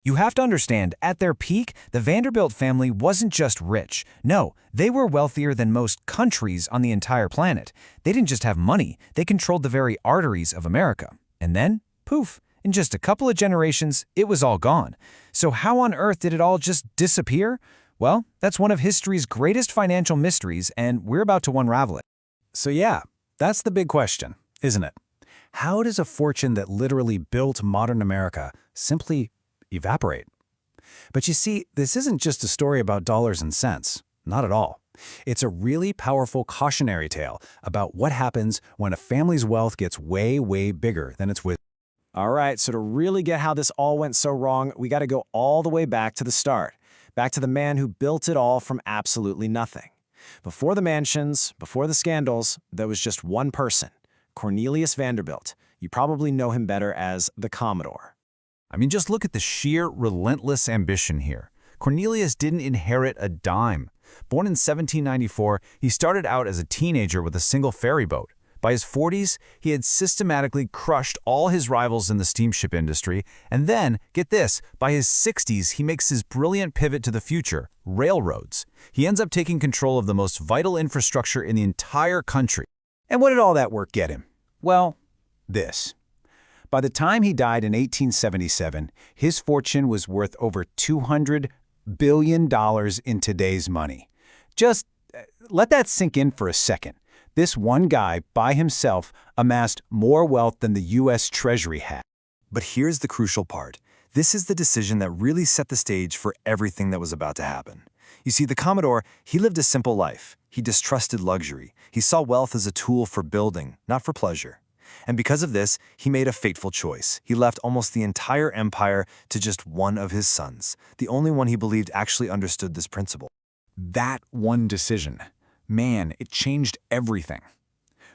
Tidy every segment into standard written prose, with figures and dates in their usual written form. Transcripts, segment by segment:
You have to understand, at their peak, the Vanderbilt family wasn't just rich. No, they were wealthier than most countries on the entire planet. They didn't just have money, they controlled the very arteries of America. And then, poof, in just a couple of generations, it was all gone. So how on earth did it all just disappear? Well, that's one of history's greatest financial mysteries, and we're about to unravel it. So yeah, that's the big question, isn't it? How does a fortune that literally built modern America simply evaporate? But you see, this isn't just a story about dollars and cents. Not at all. It's a really powerful cautionary tale about what happens when a family's wealth gets way, way bigger than its wisdom. All right, so to really get how this all went so wrong, we got to go all the way back to the start. Back to the man who built it all from absolutely nothing. Before the mansions, before the scandals, there was just one person, Cornelius Vanderbilt. You probably know him better as the Commodore. I mean, just look at the sheer, relentless ambition here. Cornelius didn't inherit a dime. Born in 1794, he started out as a teenager with a single ferry boat. By his 40s, he had systematically crushed all his rivals in the steamship industry, and then, get this, by his 60s, he makes his brilliant pivot to the future, railroads. He ends up taking control of the most vital infrastructure in the entire country. And what did all that work get him? Well, this. By the time he died in 1877, his fortune was worth over $200 billion in today's money. Just let that sink in for a second. This one guy, by himself, amassed more wealth than the U.S. Treasury had. But here's the crucial part. This is the decision that really set the stage for everything that was about to happen. You see, the Commodore, he lived a simple life. He distrusted luxury. He saw wealth as a tool for building, not for pleasure. And because of this, he made a fateful choice. He left almost the entire empire to just one of his sons, the only one he believed actually understood this principle. That one decision, man, it changed everything.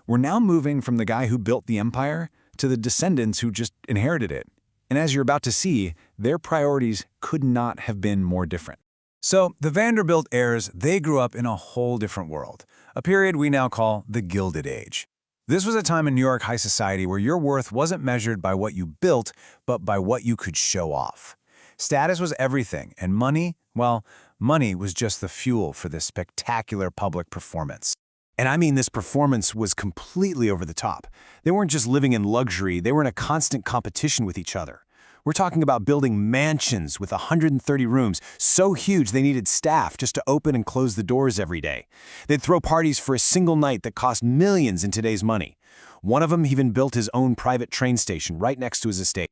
We're now moving from the guy who built the empire to the descendants who just inherited it. And as you're about to see, their priorities could not have been more different. So the Vanderbilt heirs, they grew up in a whole different world, a period we now call the Gilded Age. This was a time in New York high society where your worth wasn't measured by what you built, but by what you could show off. Status was everything, and money, well, money was just the fuel for this spectacular public performance. And I mean, this performance was completely over the top. They weren't just living in luxury, they were in a constant competition with each other. We're talking about building mansions with 130 rooms, so huge they needed staff just to open and close the doors every day. They'd throw parties for a single night that cost millions in today's money. One of them even built his own private train station right next to his estate.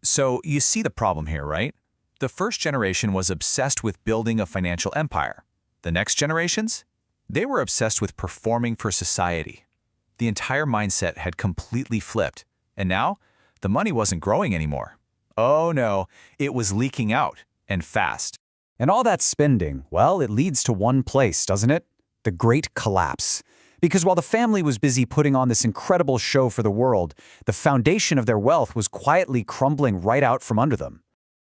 So you see the problem here, right? The first generation was obsessed with building a financial empire. The next generations? They were obsessed with performing for society. The entire mindset had completely flipped. And now, the money wasn't growing anymore. Oh no, it was leaking out, and fast. And all that spending, well, it leads to one place, doesn't it? The Great Collapse. Because while the family was busy putting on this incredible show for the world, the foundation of their wealth was quietly crumbling right out from under them.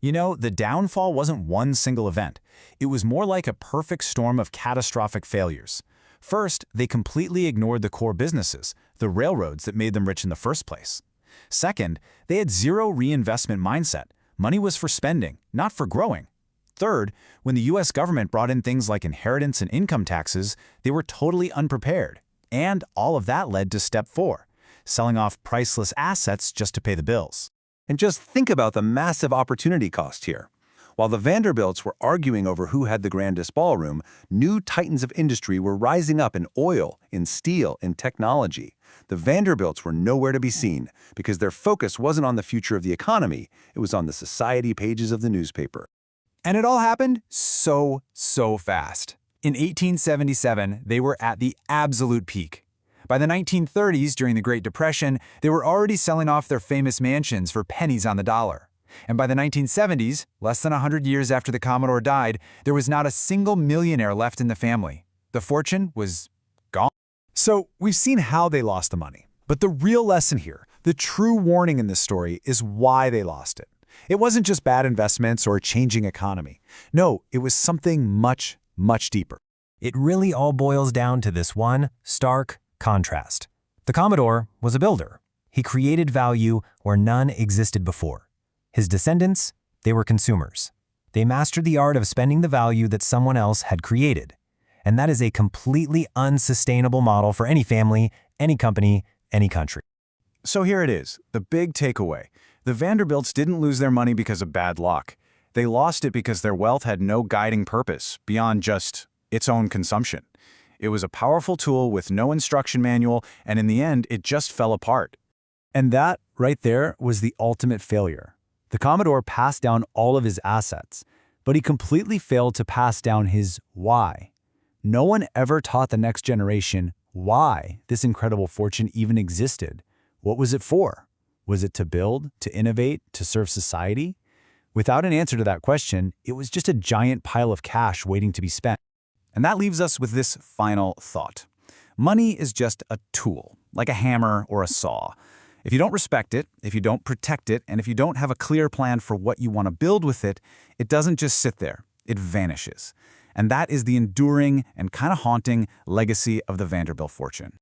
You know, the downfall wasn't one single event. It was more like a perfect storm of catastrophic failures. First, they completely ignored the core businesses, the railroads that made them rich in the first place. Second, they had zero reinvestment mindset. Money was for spending, not for growing. Third, when the U.S. government brought in things like inheritance and income taxes, they were totally unprepared. And all of that led to step 4, selling off priceless assets just to pay the bills. And just think about the massive opportunity cost here. While the Vanderbilts were arguing over who had the grandest ballroom, new titans of industry were rising up in oil, in steel, in technology. The Vanderbilts were nowhere to be seen because their focus wasn't on the future of the economy, it was on the society pages of the newspaper. And it all happened so fast. In 1877, they were at the absolute peak. By the 1930s, during the Great Depression, they were already selling off their famous mansions for pennies on the dollar. And by the 1970s, less than 100 years after the Commodore died, there was not a single millionaire left in the family. The fortune was gone. So we've seen how they lost the money. But the real lesson here, the true warning in this story, is why they lost it. It wasn't just bad investments or a changing economy. No, it was something much deeper. It really all boils down to this one stark contrast. The Commodore was a builder. He created value where none existed before. His descendants, They were consumers. They mastered the art of spending the value that someone else had created. And that is a completely unsustainable model for any family, any company, any country. So here it is, the big takeaway. The Vanderbilts didn't lose their money because of bad luck. They lost it because their wealth had no guiding purpose beyond just its own consumption. It was a powerful tool with no instruction manual, and in the end, it just fell apart. And that, right there, was the ultimate failure. The Commodore passed down all of his assets, but he completely failed to pass down his why. No one ever taught the next generation why this incredible fortune even existed. What was it for? Was it to build, to innovate, to serve society? Without an answer to that question, it was just a giant pile of cash waiting to be spent. And that leaves us with this final thought. Money is just a tool, like a hammer or a saw. If you don't respect it, if you don't protect it, and if you don't have a clear plan for what you want to build with it, it doesn't just sit there, it vanishes. And that is the enduring and kind of haunting legacy of the Vanderbilt fortune.